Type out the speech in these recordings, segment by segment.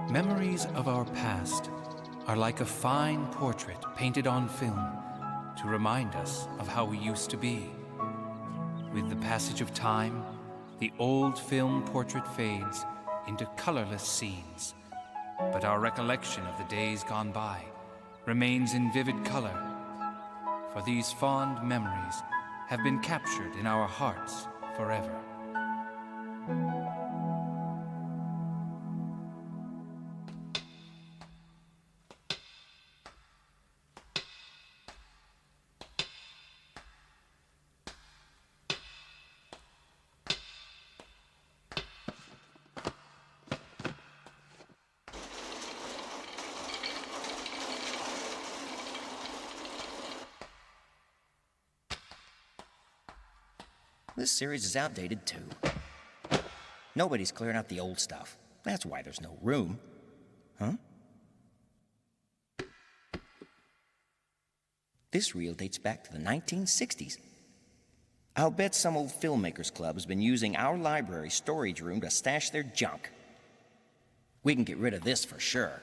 Memories of our past are like a fine portrait painted on film to remind us of how we used to be. With the passage of time, the old film portrait fades into colorless scenes, but our recollection of the days gone by remains in vivid color, for these fond memories have been captured in our hearts forever. This series is outdated, too. Nobody's clearing out the old stuff. That's why there's no room. Huh? This reel dates back to the 1960s. I'll bet some old filmmakers club has been using our library storage room to stash their junk. We can get rid of this for sure.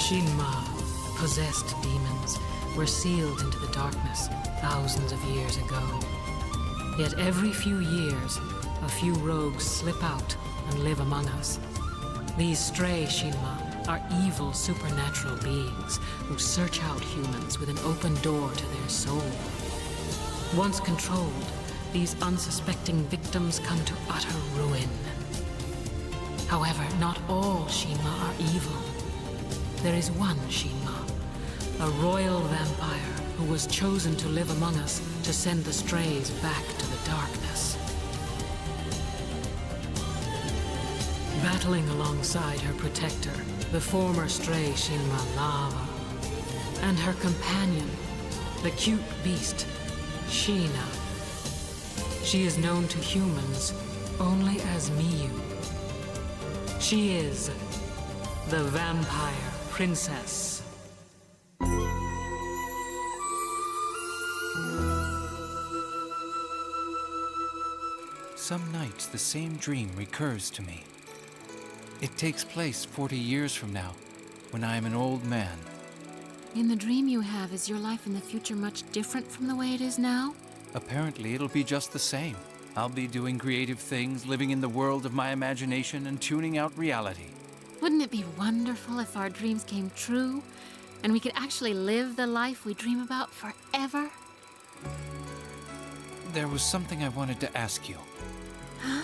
Shinma, possessed demons, were sealed into the darkness thousands of years ago. Yet every few years, a few rogues slip out and live among us. These stray Shinma are evil supernatural beings who search out humans with an open door to their soul. Once controlled, these unsuspecting victims come to utter ruin. However, not all Shinma are evil. There is one Shinma, a royal vampire who was chosen to live among us to send the strays back to the darkness. Battling alongside her protector, the former stray Shinma Lava, and her companion, the cute beast, Sheena. She is known to humans only as Miyu. She is the Vampire Princess. Some nights the same dream recurs to me. It takes place 40 years from now, when I am an old man. In the dream you have, is your life in the future much different from the way it is now? Apparently it'll be just the same. I'll be doing creative things, living in the world of my imagination and tuning out reality. Wouldn't it be wonderful if our dreams came true and we could actually live the life we dream about forever? There was something I wanted to ask you. Huh?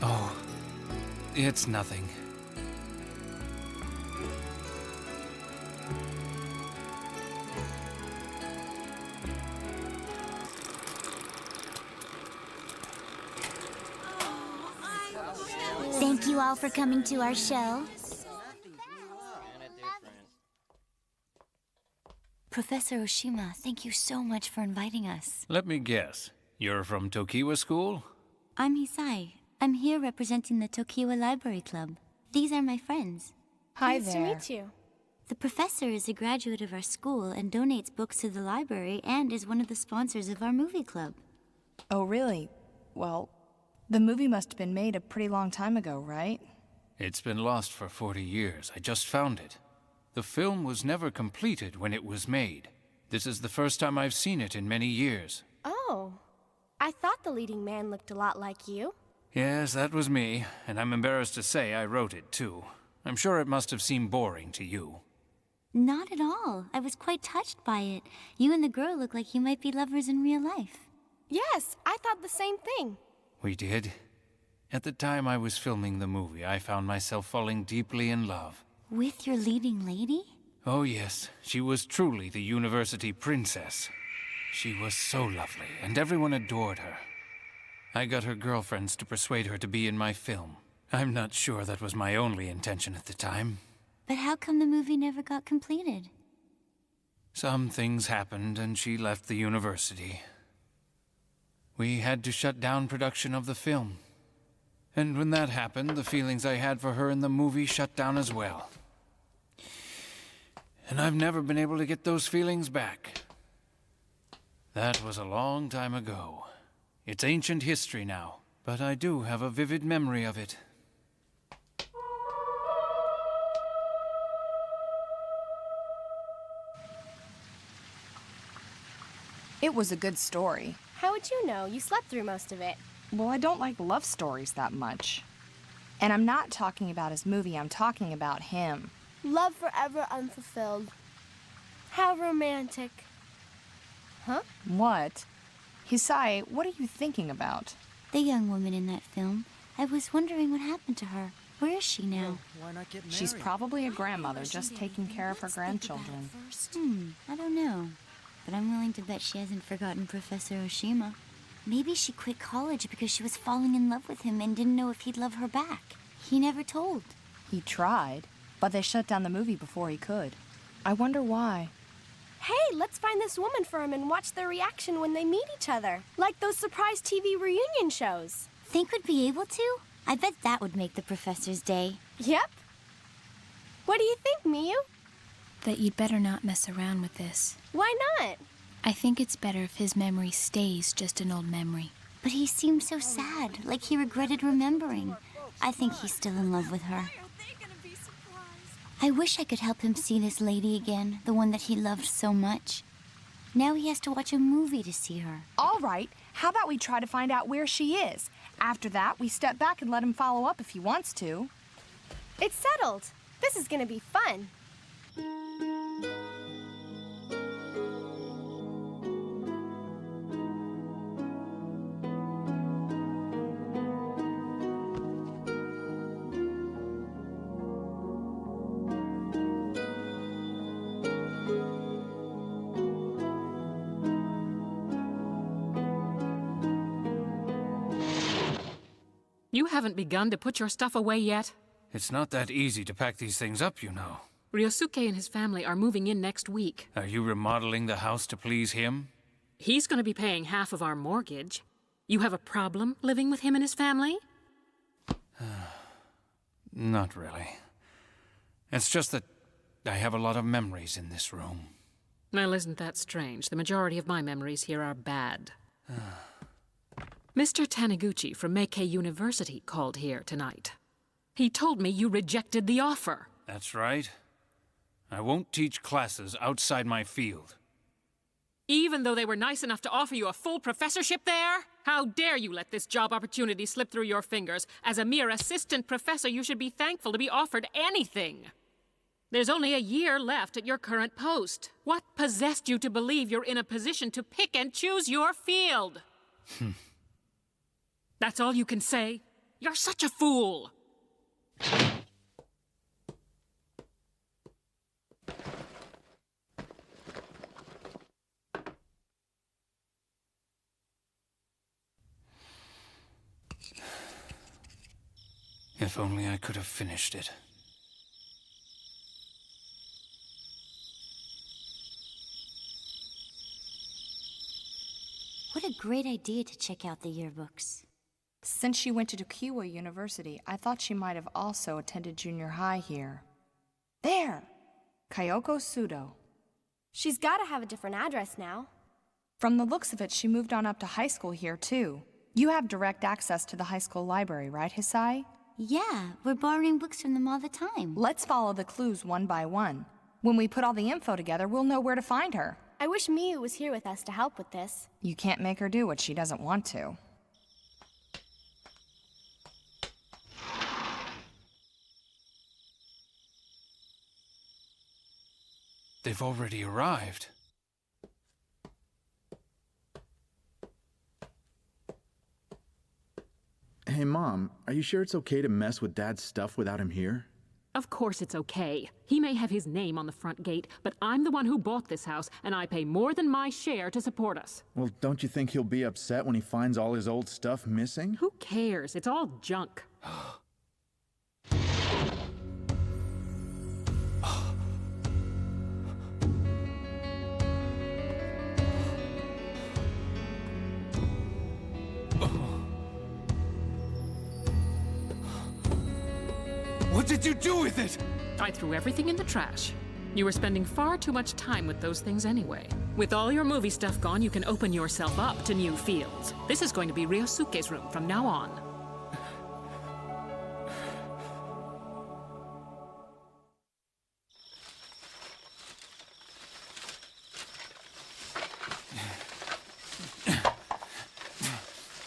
Oh, it's nothing. Thank you all for coming to our show. Professor Oshima, thank you so much for inviting us. Let me guess. You're from Tokiwa School? I'm Hisai. I'm here representing the Tokiwa Library Club. These are my friends. Hi there. Nice to meet you. The professor is a graduate of our school and donates books to the library and is one of the sponsors of our movie club. Oh, really? Well, The movie must have been made a pretty long time ago, right? It's been lost for 40 years. I just found it. The film was never completed when it was made. This is the first time I've seen it in many years. Oh, I thought the leading man looked a lot like you. Yes, that was me, and I'm embarrassed to say I wrote it too. I'm sure it must have seemed boring to you. Not at all. I was quite touched by it. You and the girl look like you might be lovers in real life. Yes, I thought the same thing. We did. At the time I was filming the movie, I found myself falling deeply in love. With your leading lady? Oh yes, she was truly the university princess. She was so lovely, and everyone adored her. I got her girlfriends to persuade her to be in my film. I'm not sure that was my only intention at the time. But how come the movie never got completed? Some things happened, and she left the university. We had to shut down production of the film. And when that happened, the feelings I had for her in the movie shut down as well. And I've never been able to get those feelings back. That was a long time ago. It's ancient history now, but I do have a vivid memory of it. It was a good story. How would you know? You slept through most of it. Well, I don't like love stories that much. And I'm not talking about his movie, I'm talking about him. Love forever unfulfilled. How romantic. Huh? What? Hisai, what are you thinking about? The young woman in that film. I was wondering what happened to her. Where is she now? Why not get married? She's probably a grandmother just taking care of her grandchildren. I don't know. But I'm willing to bet she hasn't forgotten Professor Oshima. Maybe she quit college because she was falling in love with him and didn't know if he'd love her back. He never told. He tried, but they shut down the movie before he could. I wonder why. Hey, let's find this woman for him and watch their reaction when they meet each other. Like those surprise TV reunion shows. Think we'd be able to? I bet that would make the professor's day. Yep. What do you think, Miyu? That you'd better not mess around with this. Why not? I think it's better if his memory stays just an old memory. But he seemed so sad, like he regretted remembering. I think he's still in love with her. I wish I could help him see this lady again, the one that he loved so much. Now he has to watch a movie to see her. All right, how about we try to find out where she is? After that, we step back and let him follow up if he wants to. It's settled. This is gonna be fun. You haven't begun to put your stuff away yet? It's not that easy to pack these things up, you know. Ryosuke and his family are moving in next week. Are you remodeling the house to please him? He's going to be paying half of our mortgage. You have a problem living with him and his family? Not really. It's just that I have a lot of memories in this room. Well, isn't that strange? The majority of my memories here are bad. Mr. Taniguchi from Meikei University called here tonight. He told me you rejected the offer. That's right. I won't teach classes outside my field. Even though they were nice enough to offer you a full professorship there? How dare you let this job opportunity slip through your fingers? As a mere assistant professor, you should be thankful to be offered anything. There's only a year left at your current post. What possessed you to believe you're in a position to pick and choose your field? That's all you can say? You're such a fool! If only I could have finished it. What a great idea to check out the yearbooks. Since she went to Tokiwa University, I thought she might have also attended junior high here. There! Kyoko Sudo. She's gotta have a different address now. From the looks of it, she moved on up to high school here, too. You have direct access to the high school library, right, Hisai? Yeah, we're borrowing books from them all the time. Let's follow the clues one by one. When we put all the info together, we'll know where to find her. I wish Miyu was here with us to help with this. You can't make her do what she doesn't want to. They've already arrived. Hey, Mom, are you sure it's okay to mess with Dad's stuff without him here? Of course it's okay. He may have his name on the front gate, but I'm the one who bought this house, and I pay more than my share to support us. Well, don't you think he'll be upset when he finds all his old stuff missing? Who cares? It's all junk. What did you do with it? I threw everything in the trash. You were spending far too much time with those things anyway. With all your movie stuff gone, you can open yourself up to new fields. This is going to be Ryosuke's room from now on.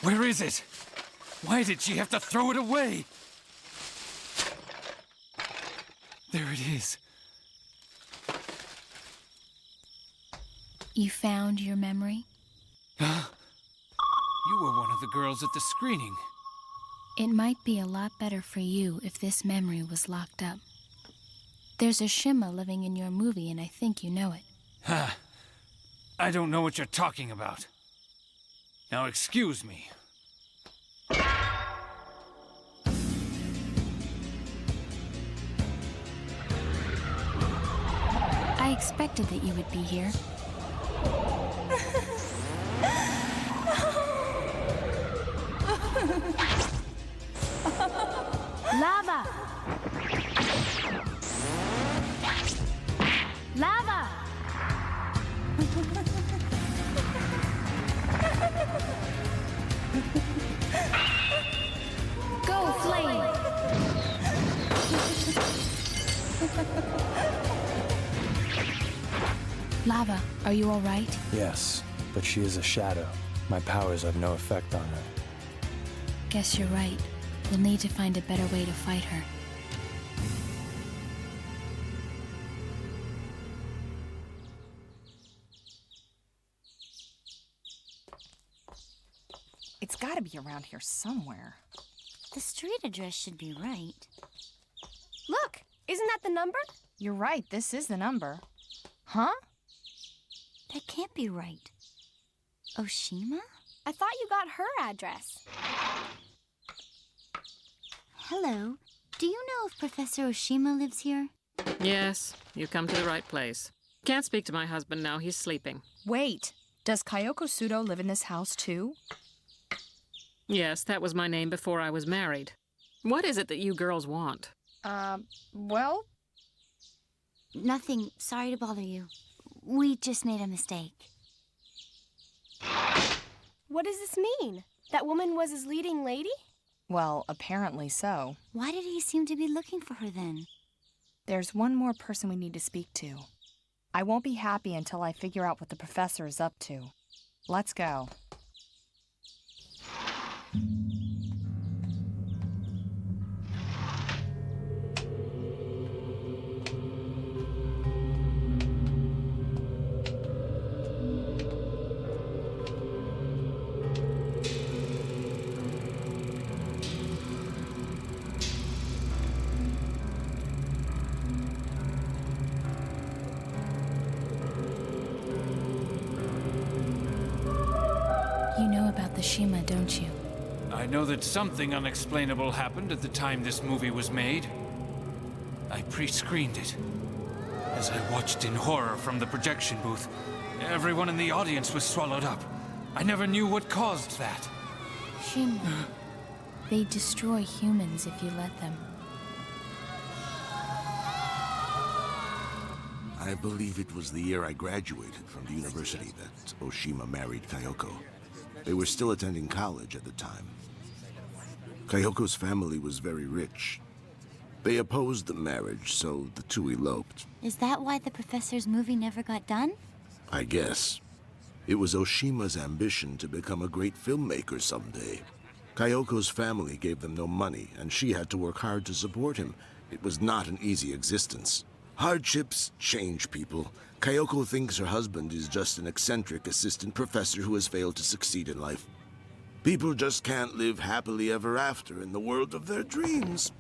Where is it? Why did she have to throw it away? There it is. You found your memory? You were one of the girls at the screening. It might be a lot better for you if this memory was locked up. There's a Shima living in your movie, and I think you know it. Ha! I don't know what you're talking about. Now excuse me. I expected that you would be here. Lava! Lava! Go, flame! Lava, are you all right? Yes, but she is a shadow. My powers have no effect on her. Guess you're right. We'll need to find a better way to fight her. It's gotta be around here somewhere. The street address should be right. Look! Isn't that the number? You're right, this is the number. Huh? That can't be right. Oshima? I thought you got her address. Hello. Do you know if Professor Oshima lives here? Yes, you come to the right place. Can't speak to my husband now, he's sleeping. Wait, does Kyoko Sudo live in this house too? Yes, that was my name before I was married. What is it that you girls want? Well? Nothing. Sorry to bother you. We just made a mistake. What does this mean? That woman was his leading lady? Well, apparently so. Why did he seem to be looking for her then? There's one more person we need to speak to. I won't be happy until I figure out what the professor is up to. Let's go. You know about the Shima, don't you? I know that something unexplainable happened at the time this movie was made. I pre-screened it. As I watched in horror from the projection booth, everyone in the audience was swallowed up. I never knew what caused that. Shima. They destroy humans if you let them. I believe it was the year I graduated from the university that Oshima married Kyoko. They were still attending college at the time. Kayoko's family was very rich. They opposed the marriage, so the two eloped. Is that why the professor's movie never got done? I guess. It was Oshima's ambition to become a great filmmaker someday. Kayoko's family gave them no money, and she had to work hard to support him. It was not an easy existence. Hardships change people. Kayoko thinks her husband is just an eccentric assistant professor who has failed to succeed in life. People just can't live happily ever after in the world of their dreams.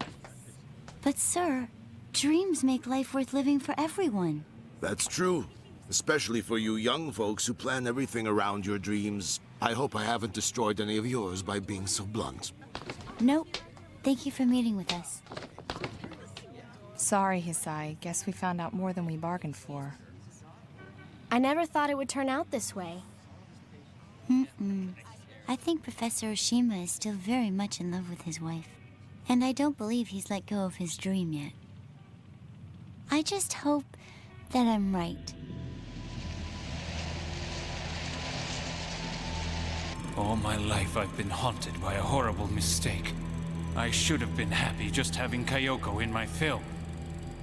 But sir, dreams make life worth living for everyone. That's true. Especially for you young folks who plan everything around your dreams. I hope I haven't destroyed any of yours by being so blunt. Nope. Thank you for meeting with us. Sorry, Hisai. Guess we found out more than we bargained for. I never thought it would turn out this way. I think Professor Oshima is still very much in love with his wife. And I don't believe he's let go of his dream yet. I just hope that I'm right. All my life I've been haunted by a horrible mistake. I should have been happy just having Kayoko in my film.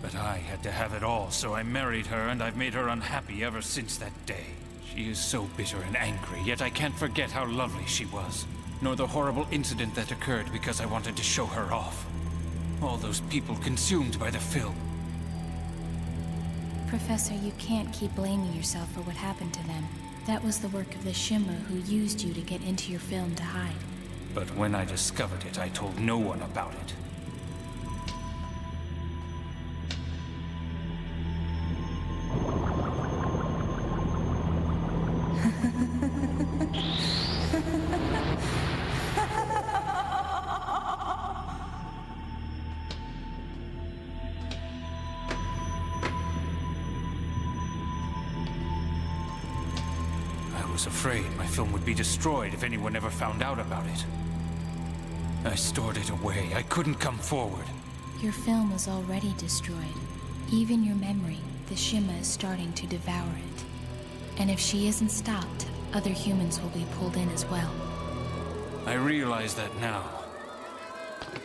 But I had to have it all, so I married her, and I've made her unhappy ever since that day. She is so bitter and angry, yet I can't forget how lovely she was. Nor the horrible incident that occurred because I wanted to show her off. All those people consumed by the film. Professor, you can't keep blaming yourself for what happened to them. That was the work of the Shima who used you to get into your film to hide. But when I discovered it, I told no one about it. I was afraid my film would be destroyed if anyone ever found out about it. I stored it away. I couldn't come forward. Your film was already destroyed. Even your memory, the Shima is starting to devour it. And if she isn't stopped, other humans will be pulled in as well. I realize that now.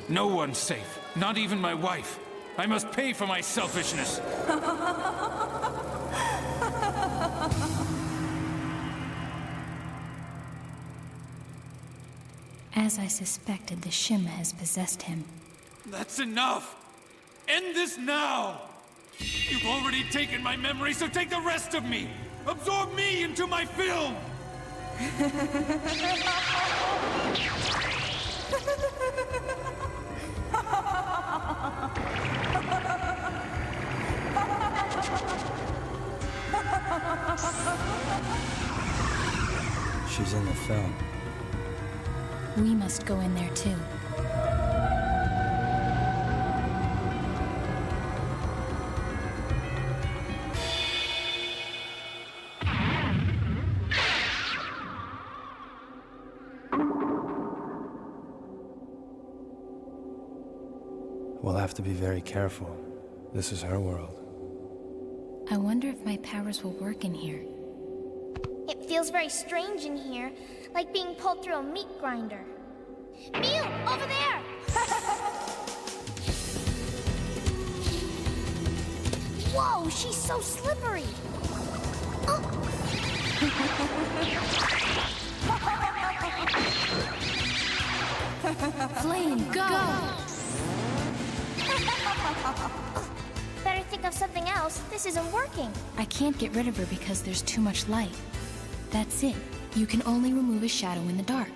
No one's safe, not even my wife. I must pay for my selfishness. As I suspected, the Shima has possessed him. That's enough! End this now! You've already taken my memory, so take the rest of me! Absorb me into my film! She's in the film. We must go in there too. We'll have to be very careful. This is her world. I wonder if my powers will work in here. It feels very strange in here, like being pulled through a meat grinder. Miyu, over there! Whoa, she's so slippery! Flame, go! Better think of something else. This isn't working. I can't get rid of her because there's too much light. That's it. You can only remove a shadow in the dark.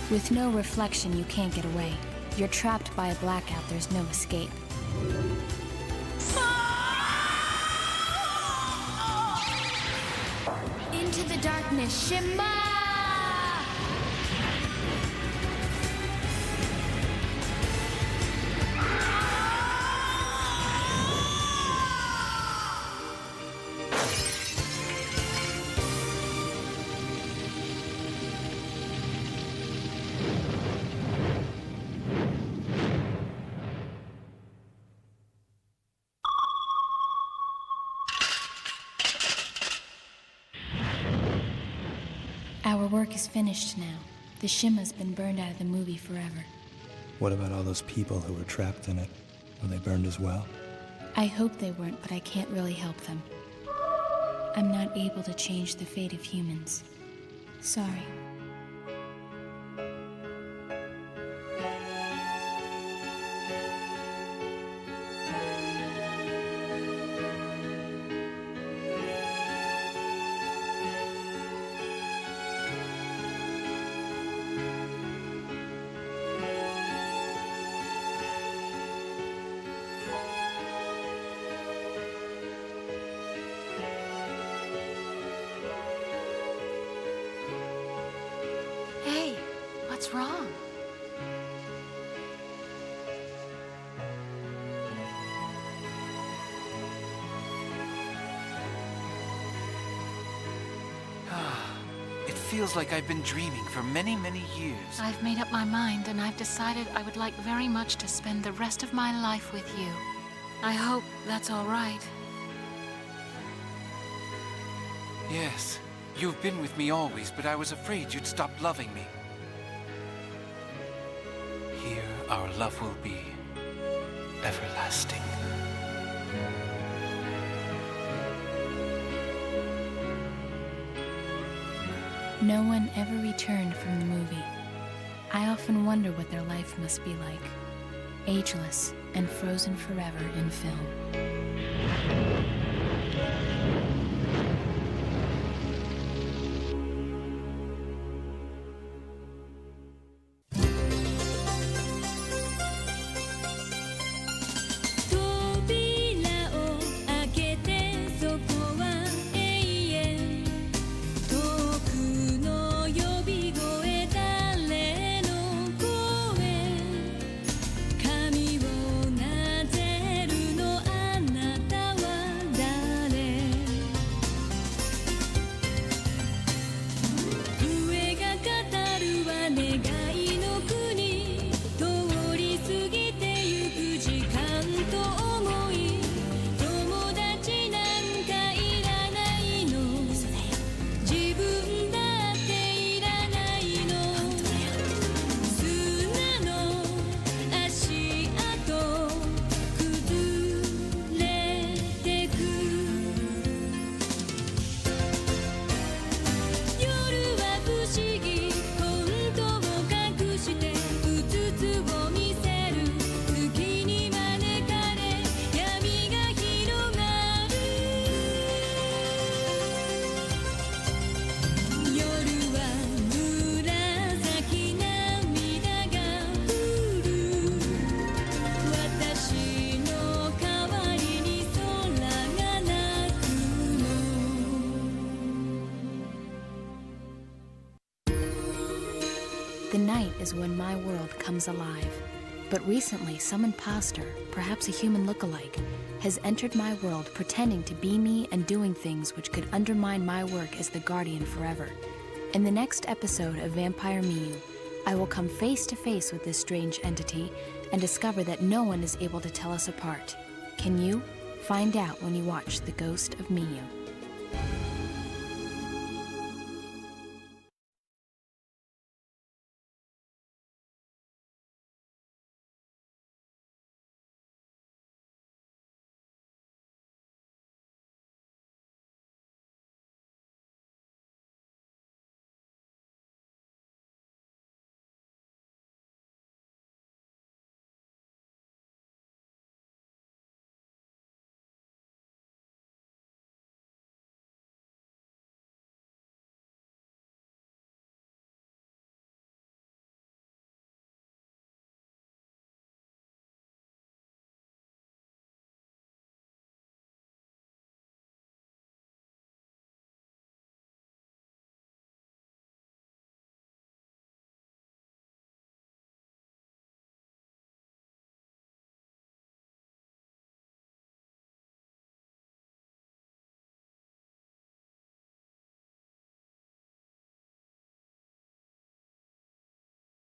With no reflection, you can't get away. You're trapped by a blackout, there's no escape. Into the darkness, Shima! Our work is finished now. The Shima's been burned out of the movie forever. What about all those people who were trapped in it? Were they burned as well? I hope they weren't, but I can't really help them. I'm not able to change the fate of humans. Sorry. Hey, what's wrong? It feels like I've been dreaming for many, many years. I've made up my mind, and I've decided I would like very much to spend the rest of my life with you. I hope that's all right. Yes, you've been with me always, but I was afraid you'd stop loving me. Here, our love will be everlasting. No one ever returned from the movie. I often wonder what their life must be like. Ageless and frozen forever in film. The night is when my world comes alive. But recently, some imposter, perhaps a human look-alike, has entered my world pretending to be me and doing things which could undermine my work as the Guardian forever. In the next episode of Vampire Miyu, I will come face to face with this strange entity and discover that no one is able to tell us apart. Can you? Find out when you watch The Ghost of Miyu.